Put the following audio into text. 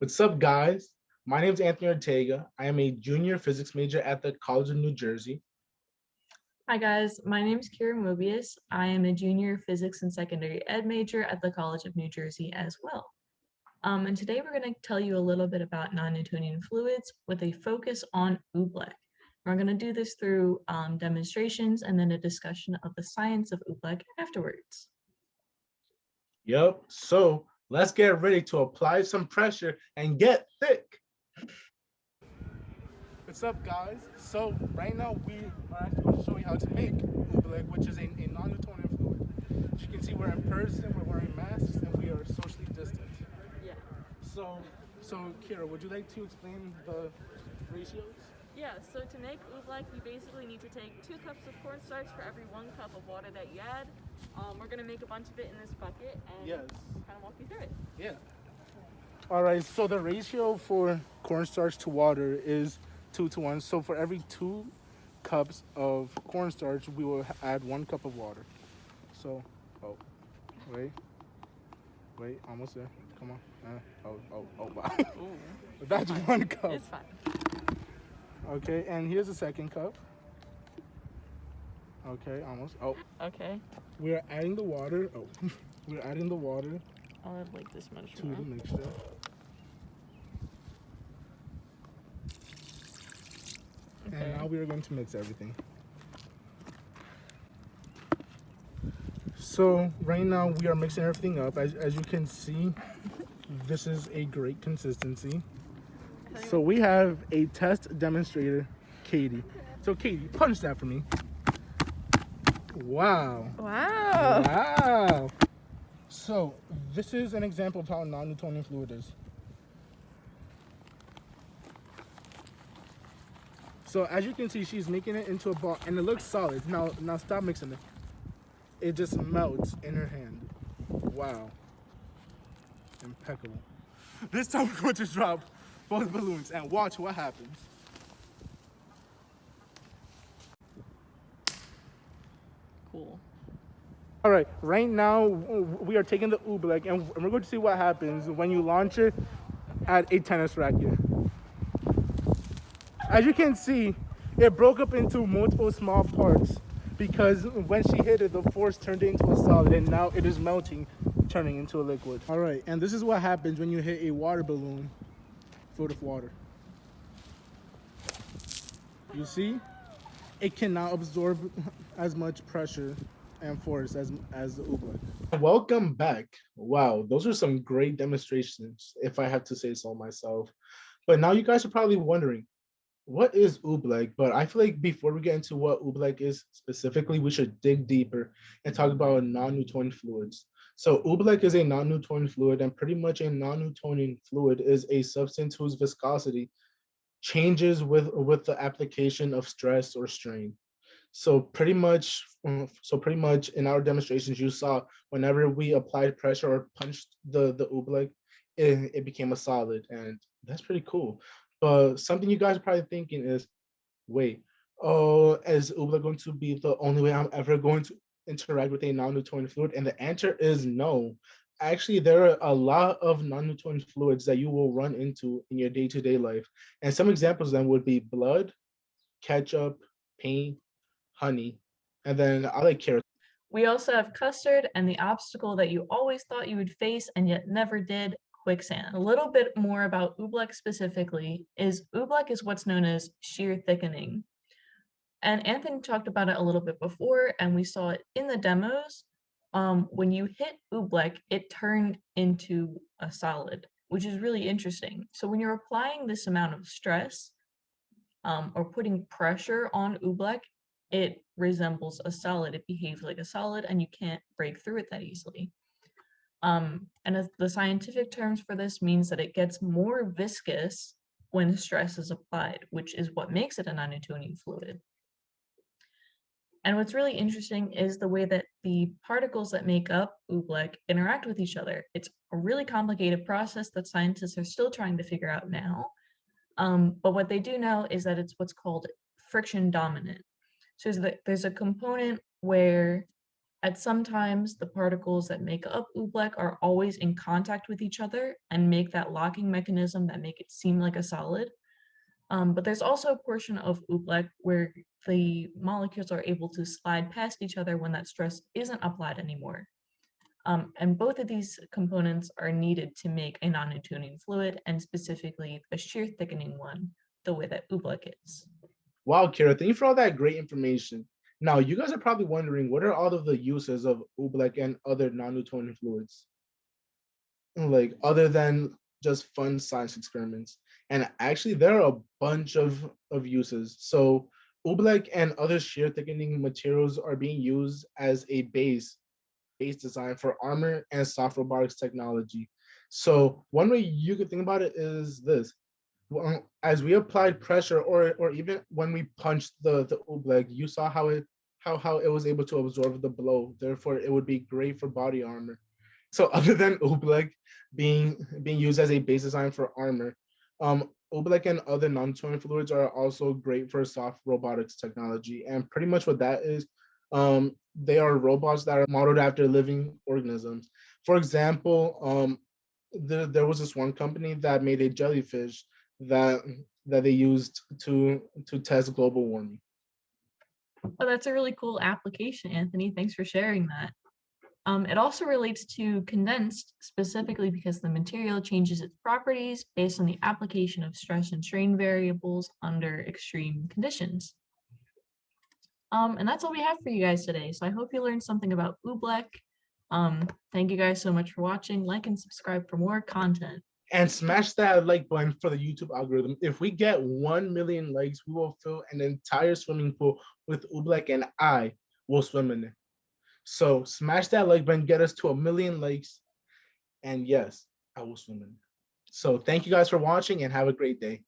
What's up, guys? My name is Anthony Ortega. I am a junior physics major at the College of New Jersey. Hi guys, my name is Kira Mobius. I am a junior physics and secondary ed major at the College of New Jersey as well. And today we're going to tell you a little bit about non-Newtonian fluids with a focus on Oobleck. We're going to do this through demonstrations and then a discussion of the science of Oobleck afterwards. Yep. So let's get ready to apply some pressure and get thick. What's up, guys? So right now we are actually going to show you how to make Oobleck, which is a non-Newtonian fluid. As you can see, we're in person, we're wearing masks, and we are socially distant. Yeah. So Kira, would you like to explain the ratios? Yeah, so to make oobleck, you basically need to take 2 cups of cornstarch for every 1 cup of water that you add. We're going to make a bunch of it in this bucket and Yes. kind of walk you through it. Yeah. All right, so the ratio for cornstarch to water is 2 to 1. So for every 2 cups of cornstarch, we will add 1 cup of water. So, oh, wait, almost there. Come on. Wow. That's 1 cup. It's fine. Okay, and here's the second cup. Okay, almost. Oh, Okay. we're adding the water. Oh, we're adding the water I'll add like this much to more. the mixture. Okay. And now we are going to mix everything. So right now we are mixing everything up. As you can see, this is a great consistency. So we have a test demonstrator, Katie. So Katie, punch that for me. Wow. Wow. Wow. So this is an example of how non-Newtonian fluid is. So as you can see, she's making it into a ball and it looks solid. Now stop mixing it. It just melts in her hand. Wow. Impeccable. This time we're going to drop both balloons and watch what happens. Cool. All right, right now we are taking the Oobleck and we're going to see what happens when you launch it at a tennis racket. As you can see, it broke up into multiple small parts because when she hit it, the force turned it into a solid and now it is melting, turning into a liquid. All right, and this is what happens when you hit a water balloon filled with water. You see, it cannot absorb as much pressure and force as the Oobleck. Welcome back. Wow, those are some great demonstrations, if I have to say so myself. But now you guys are probably wondering, what is Oobleck? But I feel like before we get into what Oobleck is specifically, we should dig deeper and talk about non-Newtonian fluids. So Oobleck is a non-Newtonian fluid, and pretty much a non-Newtonian fluid is a substance whose viscosity changes with the application of stress or strain. So pretty much in our demonstrations, you saw whenever we applied pressure or punched the Oobleck, it became a solid, and that's pretty cool. But something you guys are probably thinking is, wait, oh, is Oobleck going to be the only way I'm ever going to interact with a non-Newtonian fluid? And the answer is no. Actually, there are a lot of non-Newtonian fluids that you will run into in your day-to-day life. And some examples then would be blood, ketchup, paint, honey, and then I like carrots. We also have custard and the obstacle that you always thought you would face and yet never did, quicksand. A little bit more about Oobleck specifically is Oobleck is what's known as shear thickening. And Anthony talked about it a little bit before, and we saw it in the demos. When you hit Oobleck, it turned into a solid, which is really interesting. So when you're applying this amount of stress or putting pressure on Oobleck, it resembles a solid. It behaves like a solid, and you can't break through it that easily. And as the scientific terms for this means that it gets more viscous when stress is applied, which is what makes it a non-Newtonian fluid. And what's really interesting is the way that the particles that make up Oobleck interact with each other. It's a really complicated process that scientists are still trying to figure out now. But what they do know is that it's what's called friction dominant. So there's a component where At some times, the particles that make up Oobleck are always in contact with each other and make that locking mechanism that make it seem like a solid. But there's also a portion of Oobleck where the molecules are able to slide past each other when that stress isn't applied anymore. And both of these components are needed to make a non-Newtonian fluid, and specifically a shear thickening one, the way that Oobleck is. Wow, Kira, thank you for all that great information. Now, you guys are probably wondering, what are all of the uses of Oobleck and other non-Newtonian fluids? Like, other than just fun science experiments. And actually, there are a bunch of uses. So, Oobleck and other shear thickening materials are being used as a base design for armor and soft robotics technology. So, one way you could think about it is this: as we applied pressure, or even when we punched the oobleck, you saw how it was able to absorb the blow. Therefore, it would be great for body armor. So other than oobleck being used as a base design for armor, oobleck and other non-toning fluids are also great for soft robotics technology. And pretty much what that is, they are robots that are modeled after living organisms. For example, there was this one company that made a jellyfish that they used to test global warming. Oh, that's a really cool application, Anthony. Thanks for sharing that. It also relates to condensed, specifically because the material changes its properties based on the application of stress and strain variables under extreme conditions. And that's all we have for you guys today. So I hope you learned something about Oobleck. Thank you guys so much for watching. Like and subscribe for more content. And smash that like button for the YouTube algorithm. If we get 1 million likes, we will fill an entire swimming pool with oobleck, and I will swim in it. So smash that like button, get us to 1 million likes, and yes, I will swim in it. So thank you guys for watching and have a great day.